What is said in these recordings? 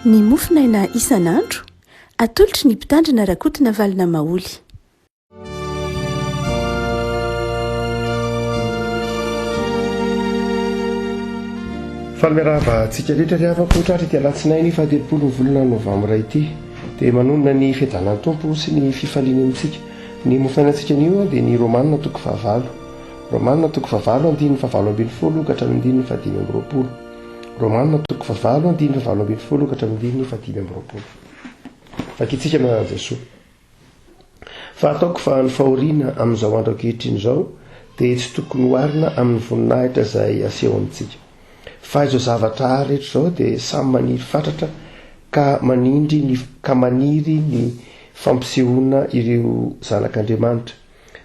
ny mofinaina isan'andro atolotry ny mpitandrina rakotina valina maoly. Falmerava tsika rehetra riavako tratra ity alatsinainy faha-telopolo volana novambra ity dia manonona ny fiadanan'ny tompo sy ny fifaliana amintsika. Ny mofinainantsika anio dia ny romanina toko fahavalo, romanina toko fahavalo andininy fahavalo ambin'ny folo ka hatramin'ny andininy fahadimy amby roapolo, romanina toko fahavalo andininy fahavalo ambin'ny folo ka hatramin'ny andininy fahadimy amby roapolo. Vakitsika amin'an'i Jesosy. Fa ataoko fa ny fahoriana amin'izao andro ankehitriny izao dia tsy tokony hoarina amin'ny voninahitra izay aseho amintsika. Fa izao zavatra rehetra izao dia samy maniry fatratra ka maniry ny fampisehoana ireo zanak'Andriamanitra.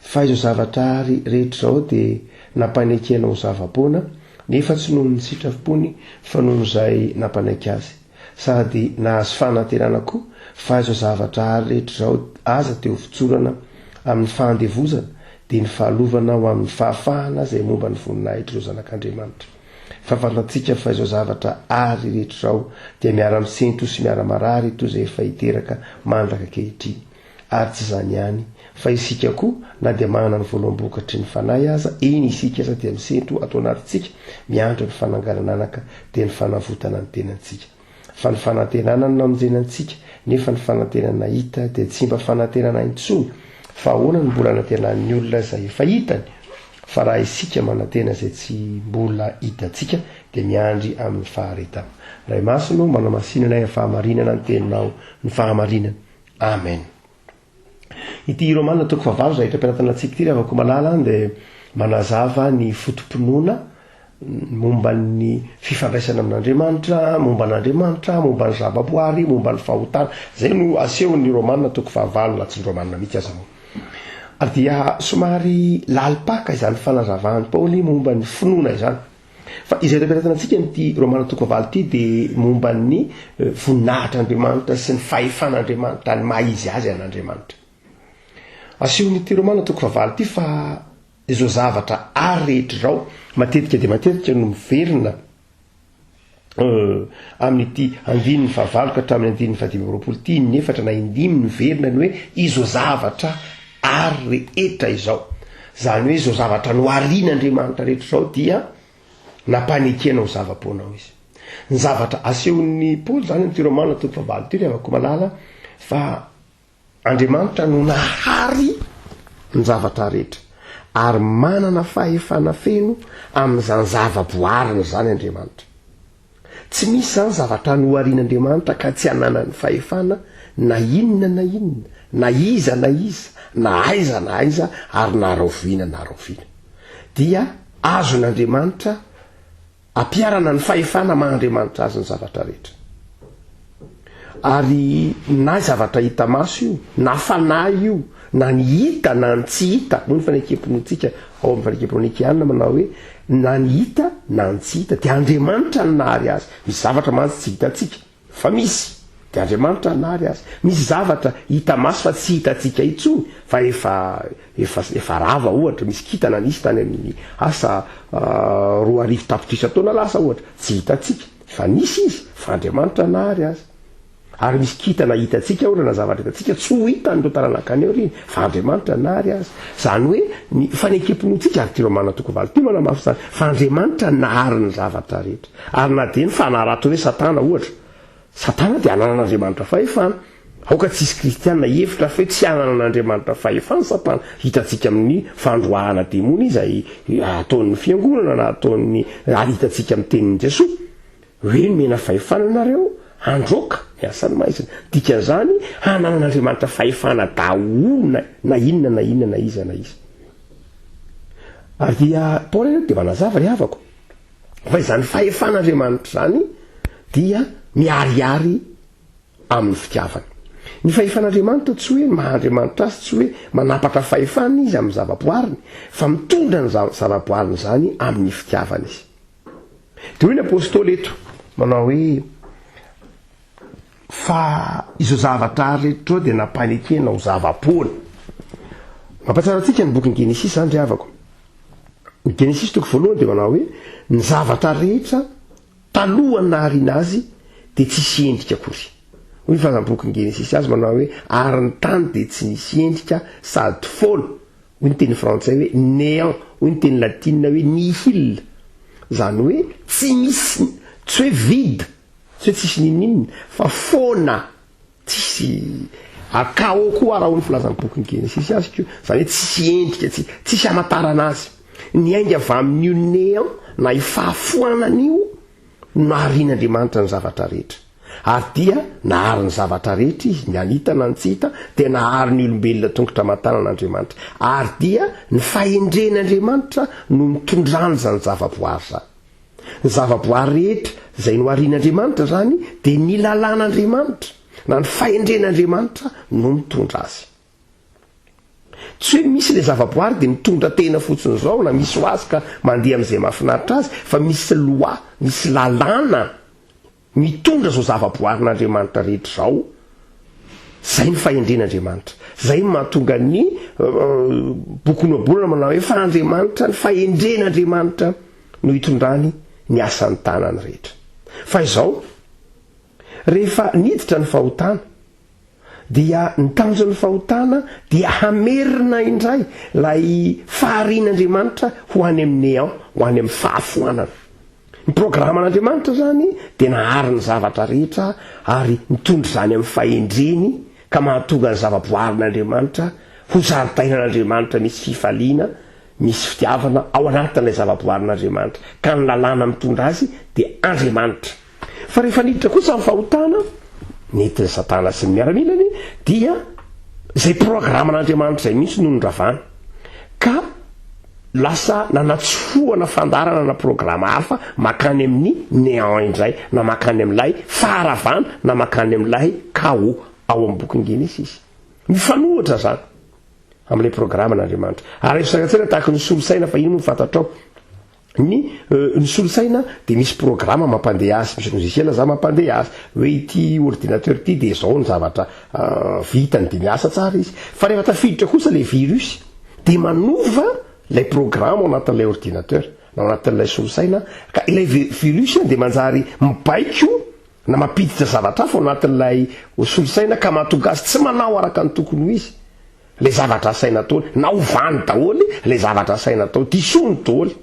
Fa izao zavatra rehetra izao dia nampanaikiana ho zava-poana nefa tsy noho ny sitrapony fa noho izay nampanaiky azy, sady nahazo fanantenana koa. Fa izao zavatra rehetra izao aza teo fitsorana amin'ny fahandevozana dia ny fahalovana ho amin'ny fahafahana izay momba ny voninahitra ireo zanak'Andriamanitra. Fa fantatsika fa izao zavatra rehetra izao dia miara-misentro sy miara-marary toy izay efa hiteraka mandraka ankehitriny. Ary tsy izany ihany, fa isika koa na dia manana ny voaloam-bokatry ny fanahy aza, eny isika aza dia misentro atao anatintsika miandry ny fanangarananaka dia ny fanavotana ny tenantsika. Fa ny fanantenana no namonjenantsika, nefa ny fanantenana hita dia tsy mba fanantenana intsony, fa ahoana ny mbola nantenan'ny olona izay efa hitany. Fa raha isika manantena izay tsy mbola hitantsika dia miandry amin'ny faharetana. Ray masino manao masinana ny fahamarinana ny teninao ny fahamarinana. Amen. Ity romanina toko fahavalo izay hitam-pianatana antsika ity rehefa malala dia manazava ny fotom-pinoana momba ny fifandraisana amin'Andriamanitra, momba n'Andriamanitra, momba ny zava-boary, momba ny fahotana. Zay no asehon'ny romanina toko fahavalo na tsy ny romanina mihitsy aza moa. Ary dia somary lalipaka izany fanazavahan'ny Paoly momba ny finoana izany. Fa izay hitam-pianatana antsika ity romanina toko fahavalo ity dia momba ny voninahitr'Andriamanitra sy ny fahefan'Andriamanitra, ny maha-izy azy an'Andriamanitra. Asehon'ity romanina toko fahavalo ity fa izao zavatra rehetra izao matetika dia matetika no miverina amin'ity andininy fahavalo ka hatramin'ny andininy fahadimy amby roapolo ity, nefatra na indimy miverina ny hoe izao zavatra rehetra izao. Zany hoe izao zavatra noharian'Andriamanitra rehetra izao dia nampanekena ho zava-poanao izy. Ny zavatra asehon'ny Paoly zany amin'ity romanina toko fahavalo ity rehefa malala fa Andriamanitra no nahary ny zavatra rehetra ary manana fahefana feno amin'izany zava-boarina zany Andriamanitra. Tsy misy zany zavatra noharian'Andriamanitra ka tsy hananany fahefana na inona na inona, na iza na iza, na aiza na aiza, ary na raoviana na raoviana. Dia azon'Andriamanitra ampiarana ny fahefana maha-Andriamanitra azy ny zavatra rehetra. Ary na zavatra hita maso io, na fanahy io, na ny hita na ny tsy hita, noho ny fanekempontsika ao amin'ny fanekemponaikianina manao hoe na ny hita na ny tsy hita dia Andriamanitra ny nahary azy. Misy zavatra mantsy tsy hitantsika fa misy dia Andriamanitra ny nahary azy. Misy zavatra hita maso fa tsy hitantsika intsony fa efa rava ohatra, misy kintana nisy tany amin'ny asa 2 tapitrisa taona lasa ohatra, tsy hitantsika fa nisy izy fa Andriamanitra ny nahary azy. Ary misy kintana hitantsika ohatra na zavatra hitantsika tsy ho hitany to taranakany aoriana fa Andriamanitra ny nahary azy. Zany hoe ny fanekempontsika ary ty romanina toko fahavalo ty manamafy zany fa Andriamanitra ny nahary ny zavatra rehetra. Ary na dia ny fanarato hoe Satana ohatra, Satana dia ananan'Andriamanitra fahefana. Aoka tsisy kristianina hevitra fa hoe tsy ananan'Andriamanitra fahefana Satana. Hitantsika amin'ny fandroahana demona izay ataon'ny fiangonana na ataon'ny hitantsika amin'ny tenin'i Jesosy hoe mena fahefana nareo androka miasany maizina. Dikan'izany hananan'Andriamanitra fahefana daholo na inona na inona na iza na iza. Ary dia Paoly dia manazava ry havako fa izany fahefan'Andriamanitra zany dia miarihary amin'ny fitiavany. Ny fahefan'Andriamanitra tsy hoe maha-Andriamanitra azy, tsy hoe manapaka fahefana izy amin'ny zava-boariny, fa mitondra ny zava-boariny zany amin'ny fitiavany izy. Dia hoe ny apôstôly eto manao hoe fa izao zavatra rehetra dia nampanekena ho zava-poana. Mampatsara antsika ny bokin'ny Genesis zany ry havako. Ny Genesis toko voalohany dia manao hoe ny zavatra rehetra talohan'ny nahariana azy dia tsisy endrika akory. Hoy fazam-boky Genesis azy manao hoe ary ny tany dia tsy nisy endrika sady foana. Hoy ny teny frantsay hoe néant, hoy ny teny latina hoe nihil. Zany hoe tsy misy, tsy hoe vide, tsy hoe tsisy ninninina fa foana, tsisy akao koa raha ho ny filazam-boky Genesis azy ko. Zany hoe tsisy endrika, tsisy amatarana azy. Ny ainga avy amin'io néant na ifahafoanan'io naharian'Andriamanitra ny zavatra rehetra. Ary dia nahary ny zavatra rehetra izy, ny anita na ny tsy hita, dia nahary ny olombelona tongotra matanan'Andriamanitra. Ary dia ny fahendren'Andriamanitra no mitondrany zany zavaboary zany. Ny zavaboary rehetra izay no harian'Andriamanitra zany dia ny lalàn'Andriamanitra na ny fahendren'Andriamanitra no mitondra azy. Tsy hoe misy le zavaboary dia mitondra tena fotsiny zao na misy ho azy ka mandeha amin'izay mahafinaritra azy, fa misy loa, misy lalàna mitondra zao zavaboarin'Andriamanitra rehetra zao. Zay ny fahendren'Andriamanitra. Zay no mahatonga ny boky noabolana manao hoe fa Andriamanitra ny fahendren'Andriamanitra no hitondrany ny asan'ny tanany rehetra. Fa izao rehefa niditra ny fahotana dia ny tanjon'ny fahotana dia hamerina indray lay faharian'Andriamanitra ho any amin'ny néant, ho any amin'ny fahafoanana. Ny programan'Andriamanitra zany dia nahary ny zavatra rehetra ary mitondra zany amin'ny fahendreny ka mahatonga ny zavaboarin'Andriamanitra ho zaridainan'Andriamanitra misy fifaliana, misy fitiavana ao anatin'ilay zavaboarin'Andriamanitra, ka ny lalàna mitondra azy dia Andriamanitra. Fa rehefa niditra kosa amin'ny fahotana, niditra Satana sy ny miaramilany, dia izay programan'Andriamanitra izay mihitsy no nondravana, ka lasa nanatsofoana fandarana na programa hafa makany amin'ny néant indray, na makany amin'ilay faharavana, na makany amin'ilay chaos ao amin'ny boky Genesis. Mifanohitra zany amin'ilay programan'Andriamanitra. Ary resatsara tahaka ny solosaina, fa ino moa fantatrao ny solosaina dia misy programa mampandeha azy, misy logiciel za mampandeha azy hoe ity ordinateur ity dia zao ny zavatra vitany dia miasa tsara izy. Fa rehefa tafiditra kosa le virus dia manova lay programa ao anatin'ilay ordinateur na ao anatin'ilay solosaina, ka ilay virus dia manjary mibaiko na mampiditra zavatra hafa ao anatin'ilay solosaina ka mahatonga azy tsy manao araka ny tokony ho izy le zavatra asaina ataony, na ovany daholy le zavatra asaina atao, disony daholy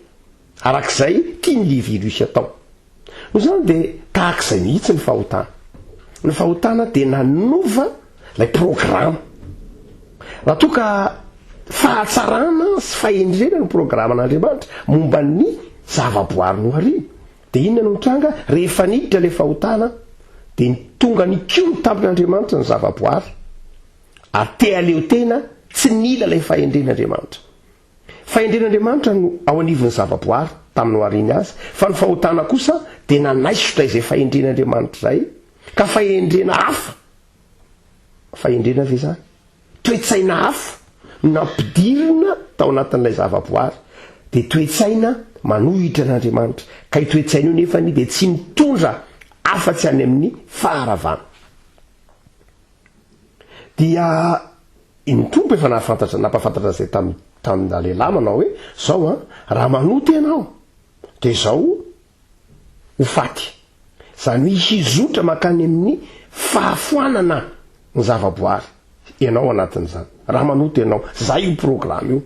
arak'izay tian'le virus atao. No zany dia tahak'izay mihitsy ny fahotana. Ny fahotana dia nanova lay programa. Raha toa ka fahatsarana sy fahendrena ny programan'Andriamanitra momba ny zavaboary no hariana, dia inona no mitranga rehefa niditra le fahotana dia tonga ny kio ny tampin'Andriamanitra ny zavaboary, ary te aleo tena tsy nila lay fahendren'Andriamanitra. Fahendren'Andriamanitra no ao anivon'ny zavaboary tamin'ny hariany azy, fa ny fahotana kosa dia nanaisotra izay fahendren'Andriamanitra izay ka fahendrena hafa. Fahendrena ve zany? Toe-tsaina hafa nampidirina tao anatin'ilay zavaboary, dia toe-tsaina manohitra an'Andriamanitra, ka io toe-tsaina io nefa ny dia tsy mitondra afa-tsy any amin'ny faharavana. Dia ny tompo efa napafantatra izay tamin'ny lehilahy manao hoe zao raha manoty ianao dia zao ho faty. Zany hoe hizotra makany amin'ny fahafoanana ny zavaboary ianao anatin'izany. Raha manoty ianao, zay io programa io.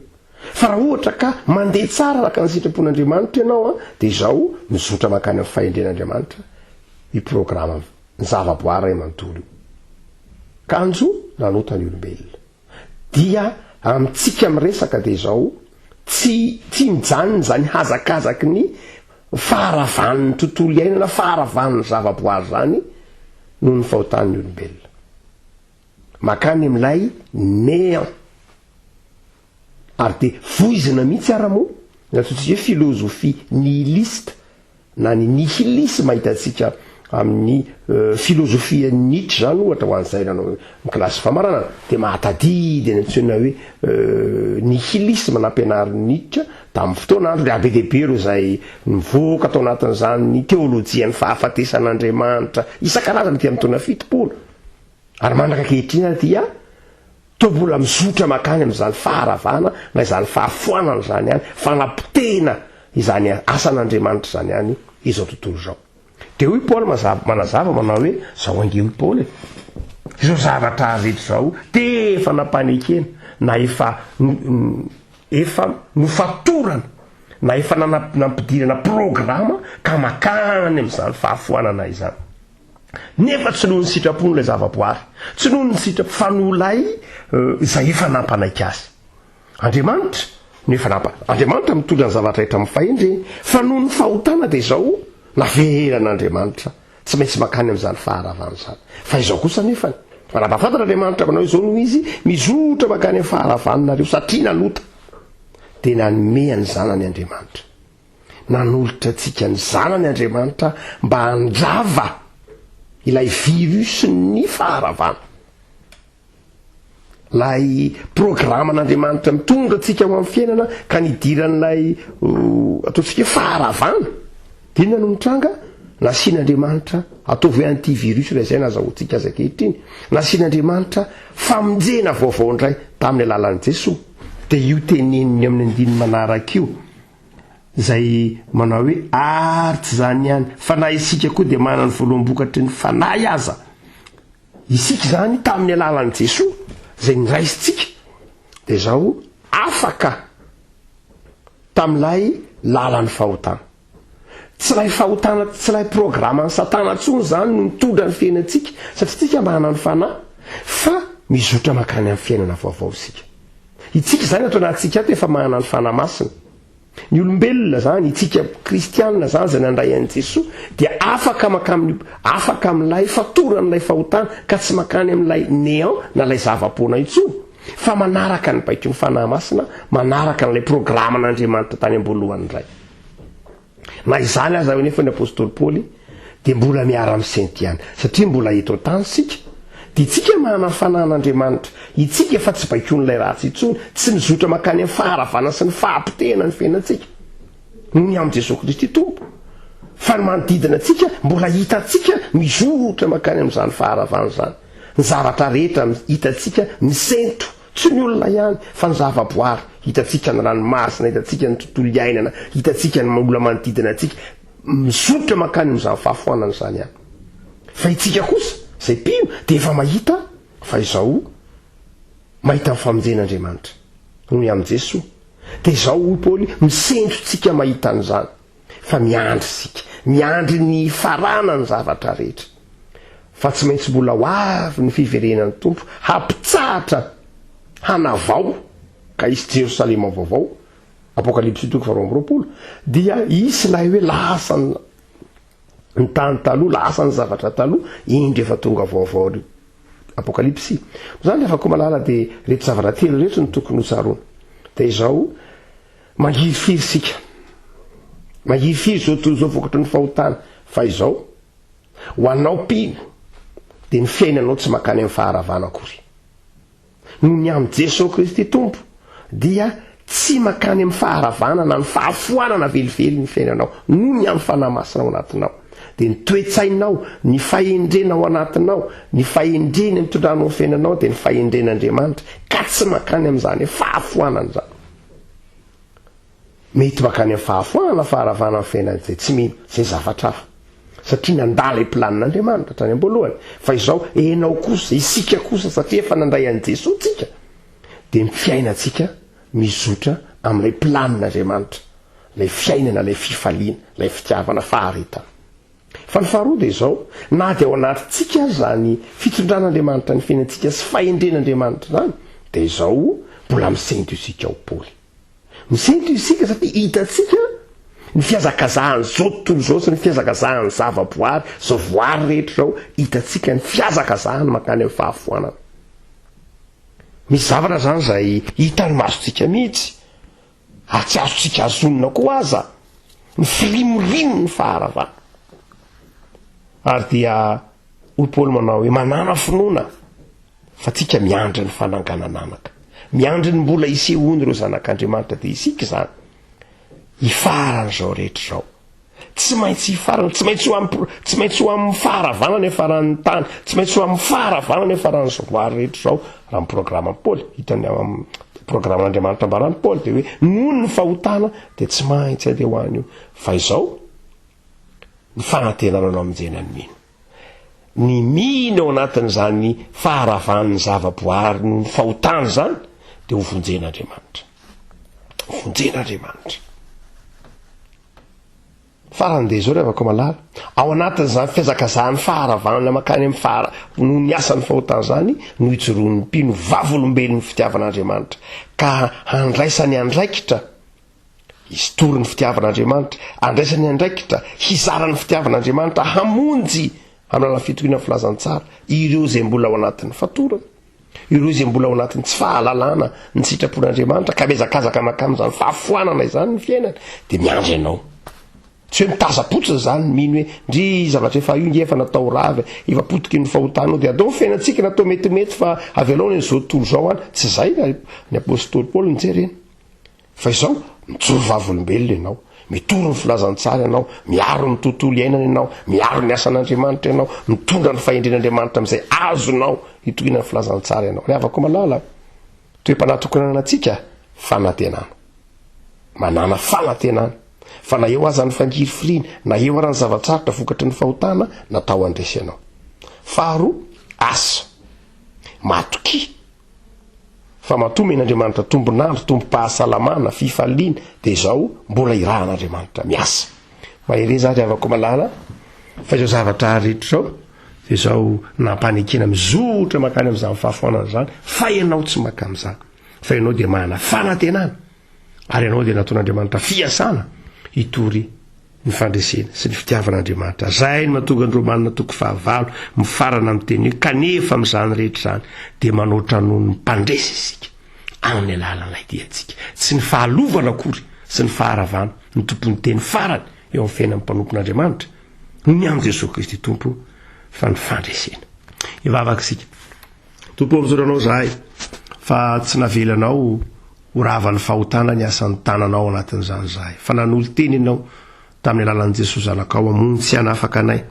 Fa raha ohatra ka mandeha tsara araka ny sitrapon'Andriamanitra ianao dia zao mizotra makany amin'ny fahendren'Andriamanitra io programa ny zavaboary ray manontolo io. Kanjo nanotany olombelona. Dia amintsika miresaka dia zao tsy mijanona zany hazakazaky ny faharavan'ny tontolo iainana, faharavan'ny zavaboary zany noho ny fahotan'ny olombelona. Makany amin'ilay néant. Ary dia voizina mihitsy ara-moa natsotsika hoe filozofia nihiliste na ny nihilisme hitantsika amin'ny filozofia Nietzsche zany ohatra ho an'izay nanao ny kilasy famaranana, dia mahatadidy ny antsoina hoe nihilisme nampianarin'ny Nietzsche tamin'ny fotoanandro dia be dia be ireo izay mivoaka tao anatin'izany ny teolojia ny fahafatesan'Andriamanitra isan-karazany ty amin'ny taona 70. Ary manaka ankehitriny dia toa mbola mizotra makany amin'izany faharavana na izany fahafoanana zany ihany, fanampitena izany asan'Andriamanitra zany ihany izao tontolo izao. de hoy Paul manazava manao hoe zao ange hoy Paul izao zavatra rehetra zao de efa nampanekena na efa nofatorana na efa nampidirana programa ka makany am'izany fahafoanana izany nefa tsy noho ny sitrapony ilay zavaboary tsy noho ny sitrafanoolay izay efa nampanaiky azy Andriamanitra Andriamanitra mitondra ny zavatra rehetra amin'ny fahendreny fa noho ny fahotana dia izao naveran'Andriamanitra tsy maintsy makany amin'izany faharavana izany fa izao kosa nefany fa napafantatra Andriamanitra manao izao noho izy mizotra makany amin'ny faharavananareo satria nalota dia nanome ny zanany Andriamanitra nanolotra antsika ny zanany Andriamanitra mba handrava ilay virusny faharavana lay programan'Andriamanitra mitondra antsika ho amin'ny fiainana ka nidiran'ilay ataontsika faharavana dinona no mitranga nasian'Andriamanitra ataovy hoe antivirus ilay izay nazahoantsika azy ankehitriny nasian'Andriamanitra famonjena vaovao indray tamin'ny alalan'i Jesosy dia io teneniny amin'ny andiny manaraka io izay manao hoe ary tsy zany ihany fa na isika koa dia manana ny voaloham-bokatry ny fanahy aza isika zany tamin'ny alalan'i Jesosy zay niraisitsika dia izao afaka tamin'ilay lalan'ny fahotana tsy lay fahotana tsy lay programa ny satana ntsony zany no mitondra ny fiainantsika satria tsika manana ny fanahy fa mizotra makany amin'ny fiainana vaovao isika itsika zany atao anatintsika ato efa manana ny fanahy masina ny olombelona zany itsika kristianina zany zay nandray an'i Jesosy dia afaka amin'ilay fatoran'ilay fahotana ka tsy makany amin'ilay néant na lay zava-poana intsony fa manaraka ny baiko ny fanahy masina manaraka n'ilay programan'Andriamanitra tany am-boalohany indray na izany aza hoe nefa ny apôstôly Paoly dia mbola miara-misento ihany satria mbola eto an-tany sika dia itsika manana fanan'Andriamanitra itsika efa tsy baikon'ilay ratsy intsony tsy mizotra makany amin'ny faharavana sy ny fahampitena ny fiainantsika noho ny amin'i Jesosy Kristy tompo fa ny manodidina antsika mbola hitantsika mizotra makany amin'izany faharavana zany ny zavatra rehetra hitantsika misento tsy ny olona ihany fa ny zavaboary hitantsika ny ranomasina hitantsika ny tontolo iainana hitantsika ny olona manodidina antsika mizotra makany amin'izany fahafoanana izany ihany fa itsika kosa zay mpino dia efa mahita fa izao mahita ny famonjen'Andriamanitra noho ny amin'i Jesosy dia izao hoy Paoly misendrotsika mahita an'izany fa miandry sika miandry ny farana ny zavatra rehetra fa tsy maintsy mbola ho avy ny fiverenan'ny tompo hampitsahatra hanavao ka isy Jerosalema vaovao Apokalypsy 2:20 dia isy lay hoe lasa ny tany taloha lasa ny zavatra taloha indry efa tonga vaovao reo Apokalypsy zany afaka malala dia rehetra zavatra telo rehetra ny tokony hotsaroana dia izao mangirifiry sika mangirifiry zao vokatry ny fahotana fa izao ho anao mpino dia ny fiainanao tsy makany amin'ny faharavana akory noho ny amin'i Jesosy Kristy tompo dia tsy makany amin'ny faharavana na ny fahafoanana velively ny fiainanao noho ny amin'ny fanahy masina ao anatinao dia ny toe-tsainao ny fahendrena ao anatinao ny fahendrena mitondranao ny fiainanao dia ny fahendren'Andriamanitra ka tsy makany amin'izany fahafoanana zany mety makany amin'ny fahafoanana faharavana amin'ny fiainan'izay tsy mino zay zavatra hafa satria nandala planin'Andriamanitra tany am-boalohany fa izao enao kosa isika kosa satria efa nandray an'i Jesosy tsika dia ny fiainantsika mizotra amin'ilay planin'Andriamanitra lay fiainana lay fifaliana lay fitiavana faharetana fa ny faharoa dia izao na dia ao anatintsika zany fitondran'Andriamanitra ny fiainantsika sy fahendren'Andriamanitra zany dia izao mbola misento isika ao Paoly misento isika satria hitatsika ny fiazakazahany zao tontolo zao sy ny fiazakazahany zavaboary zao voary rehetra zao hitatsika ny fiazakazahany makany amin'ny fahafoanana misy zavatra zany zay hitany masontsika mihitsy ary tsy azontsika azonina koa aza ny firimorimo ny faharavana ary dia hoy Paoly manao hoe manana finoana fa tsika miandry ny fananganananaka miandry ny mbola isehoany ireo zanak'Andriamanitra dia isika zany hifarana zao rehetra zao tsy maintsy hifarana tsy maintsy ho amin'ny faharavana ny faran'ny tany tsy maintsy ho amin'ny faharavana ny faran'ny zavoary rehetra zao raha miprograma Paoly hitany amin'ny programan'Andriamanitra mbarany Paoly dia hoe noho ny fahotana dia tsy maintsy ande ho any io fa izao ny fanantenananao amin'izay mino ny mino ao anatin'izany faharavan'ny zavaboary ny fahotany zany dia ho vonjen'Andriamanitra faran'de zao rehefa ko malala ao anatin'izany fiazakazahany faharavana makany amin'ny no ny asan'ny fahotany zany no itsoroan'ny mpino vavolombelon'ny fitiavan'Andriamanitra ka andraisany andraikitra history ny fitiavan'Andriamanitra andraisany andraikitra hizarany fitiavan'Andriamanitra hamonjy amin'ny alalan'ny fitohina filazantsara ireo zay mbola ao anatin'ny fatorana ireo zay mbola ao anatin'ny tsy fahalalana ny sitrapon'Andriamanitra ka mezakazaka makamin'izany fahafoanana izany ny fiainana dia miandry ianao tsy hoe mitazapotsiny zany mino hoe ndry zavatra efa io nge efa natao ravy efa potiky ny fahotanao dia atao fiainantsika natao metimety fa avy alao ny zao tontolo zao any tsy zay ny apôstôly Paoly nijereny fa izao mijoro vavolombelona ianao mitoro ny filazantsara ianao miaro ny tontolo iainana ianao miaro ny asan'Andriamanitra ianao mitondra ny fahendren'Andriamanitra amin'izay azonao hitohina ny filazantsara ianao ny avako malala toe-panatokonana antsika fanantenana manana fanantenana fa na eo aza ny fangiry firiana na eo arany zavatsarotra vokatry ny fahotana natao andresy ianao faharoa asa matoky fa matomen'Andriamanitra tombonandro tombo-pahasalamana fifaliana dia izao mbola irahan'Andriamanitra miasa mahere zany avako malala fa izao zavatra rehetra zao dia izao nampanekena mizotra makany amin'izany fahafoanana zany fa ianao tsy maka amin'izany fa ianao dia manana fanantenana ary ianao dia nataon'Andriamanitra fiasana hitory ny fandresena sy ny fitiavan'Andriamanitra zay ny mahatonga ny Romanina 9 mifarana amin'ny teny kanefa amin'izany rehetra zany dia manoatra noho ny mpandresy isika amin'ny alalan'ilay diantsika tsy ny fahalovana akory sy ny faharavana ny tompon'ny teny farany eo amin'ny fiainan'ny mpanompon'Andriamanitra ny amin'ny Jesosy Kristy tompo fa ny fandresena ivavaka isika tompo amin'izao zahay fa tsy navelanao horavan'ny fahotana ny asan'ny tananao anatin'izany zahay fa nanolo teny ianao tamin'ny alalan'i Jesosy zanakao amonjy sy hanafaka anay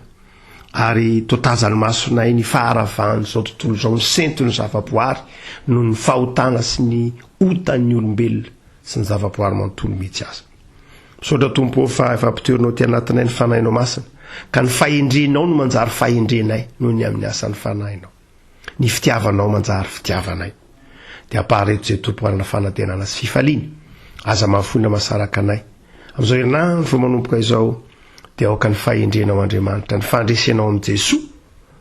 ary totazany masonay ny faharavany zao tontolo zao ny sento ny zavaboary noho ny fahotana sy ny otan'ny olombelona sy ny zavaboary manontolo mihitsy aza misaotra tompo fa efa ampitoerinao ty anatinay ny fanahinao masina ka ny fahendrenao no manjary fahendrenay noho ny amin'ny asan'ny fanahinao ny fitiavanao manjary fitiavanay dia ampahareto zay tompo anana fanantenana sy fifaliana aza mahafona masaraka anay amin'izao herinandro vao manompoka izao dia aoka ny fahendrenao Andriamanitra ny fandresenao amin'i Jesosy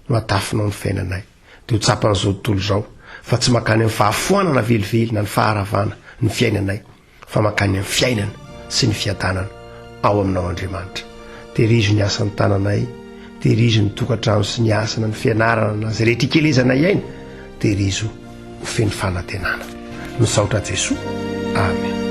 no atafinao ny fiainanay dia ho tsapan'izao tontolo zao fa tsy makany amin'ny fahafoanana velively na ny faharavana ny fiainanay fa makany amin'ny fiainana sy ny fiadanana ao aminao Andriamanitra tehirizo ny asan'ny tananay tehirizo ny tokantrano sy ny asana ny fianarana na zay rehetra ikelezanay aina tehirizo ho feny fanantenana misaotra Jesosy amen